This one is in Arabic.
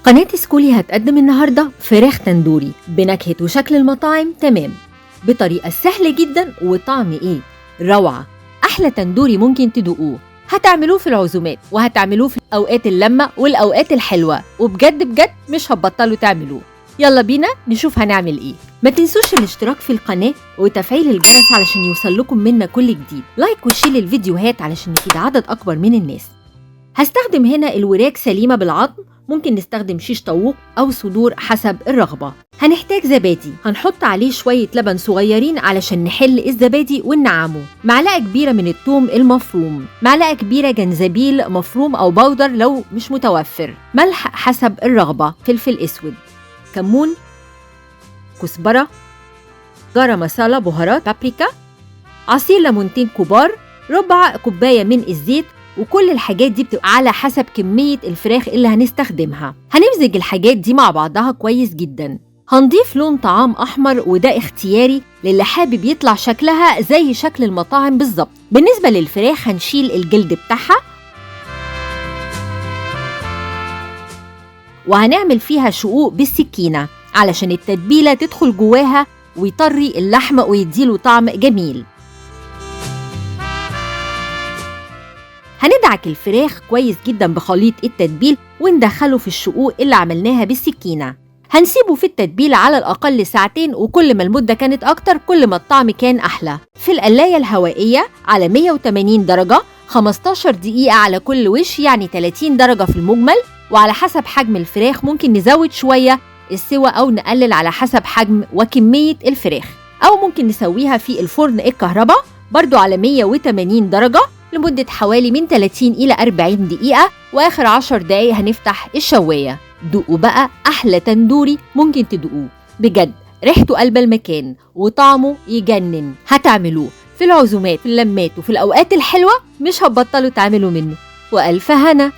قناة سكولي هتقدم النهاردة فراخ تندوري بنكهة وشكل المطاعم تمام، بطريقة سهلة جدا وطعم روعة. أحلى تندوري ممكن تدوقوه، هتعملوه في العزومات وهتعملوه في أوقات اللمة والأوقات الحلوة، وبجد بجد مش هتبطلوا تعملوه. يلا بينا نشوف هنعمل ايه. ما تنسوش الاشتراك في القناة وتفعيل الجرس علشان يوصل لكم منا كل جديد، لايك وشير الفيديوهات علشان نفيد عدد أكبر من الناس. هستخدم هنا الوراك سليمة بالعظم، ممكن نستخدم شيش طاووق أو صدور حسب الرغبة. هنحتاج زبادي، هنحط عليه شوية لبن صغيرين علشان نحل الزبادي وننعمه، معلقة كبيرة من الثوم المفروم، معلقة كبيرة جنزبيل مفروم أو بودر لو مش متوفر، ملح حسب الرغبة، فلفل أسود، كمون، كزبرة، جرى مسالة، بهارات، بابريكا، عصير ليمونتين كبار، ربع كوباية من الزيت. وكل الحاجات دي بتبقى على حسب كمية الفراخ اللي هنستخدمها. هنمزج الحاجات دي مع بعضها كويس جدا. هنضيف لون طعام أحمر وده اختياري للي حابب يطلع شكلها زي شكل المطاعم بالظبط. بالنسبة للفراخ هنشيل الجلد بتاعها وهنعمل فيها شقوق بالسكينة علشان التتبيلة تدخل جواها ويطري اللحم ويديله طعم جميل. هندعك الفراخ كويس جدا بخليط التتبيل وندخله في الشقوق اللي عملناها بالسكينة. هنسيبه في التتبيل على الأقل ساعتين، وكل ما المدة كانت أكتر كل ما الطعم كان أحلى. في القلاية الهوائية على 180 درجة 15 دقيقة على كل وش، يعني 30 درجة في المجمل، وعلى حسب حجم الفراخ ممكن نزود شوية السوى أو نقلل على حسب حجم وكمية الفراخ، أو ممكن نسويها في الفرن الكهرباء برضو على 180 درجة لمدة حوالي من 30 إلى 40 دقيقة، وآخر 10 دقايق هنفتح الشواية. دوقوا بقى أحلى تندوري ممكن تدوقوه، بجد ريحته قلب المكان وطعمه يجنن. هتعملوه في العزومات، في اللمات، وفي الأوقات الحلوة، مش هتبطلوا تعملوا منه. وألف هنا.